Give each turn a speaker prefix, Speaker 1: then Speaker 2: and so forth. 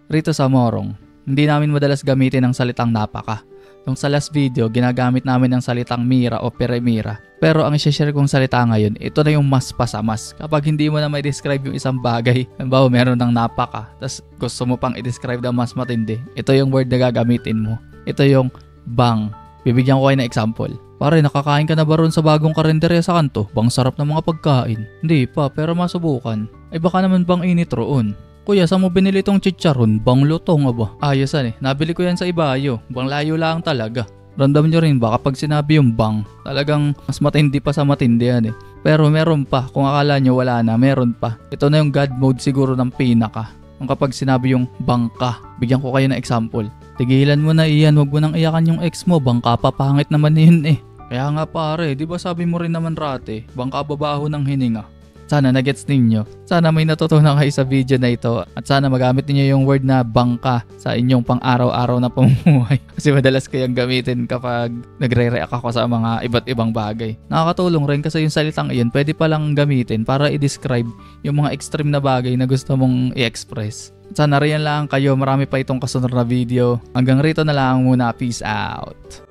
Speaker 1: Rito sa Morong, hindi namin madalas gamitin ang salitang napaka. Yung sa last video, ginagamit namin ang salitang mira o peremira. Pero ang i-share kong salita ngayon, ito na yung mas pasamas. Kapag hindi mo na may describe yung isang bagay, halimbawa meron ng napaka, tapos gusto mo pang i-describe na mas matindi, ito yung word na gagamitin mo. Ito yung bang. Bibigyan ko kayo ng example. Pare, nakakain ka na ba ron sa bagong karinderya sa kanto? Bang sarap ng mga pagkain. Hindi pa, pero masubukan. Ay baka naman bang init roon? Kuya, saan mo binili tong chicharon? Bang luto nga ba? Ayosan nabili ko yan sa Ibayo. Bang layo lang talaga. Random nyo rin ba kapag sinabi yung bang, talagang mas matindi pa sa matindi yan Pero meron pa, kung akala nyo wala na, meron pa. Ito na yung God mode siguro ng pinaka. Kung kapag sinabi yung bangka, bigyan ko kayo ng example. Tigilan mo na iyan, wag mo nang iyakan yung ex mo, bangka pa, pangit naman yun Kaya nga pare, di ba sabi mo rin naman rate, bangka babaho ng hininga. Sana nagets ninyo. Sana may natutunan kayo sa video na ito at sana magamit niyo yung word na bangka sa inyong pang-araw-araw na pamumuhay. Kasi madalas ko yung gamitin kapag nagre-react ako sa mga iba't ibang bagay. Nakakatulong rin kasi yung salitang iyon pwede palang gamitin para i-describe yung mga extreme na bagay na gusto mong i-express. Sana riyan lang kayo. Marami pa itong kasunod na video. Hanggang rito na lang muna. Peace out.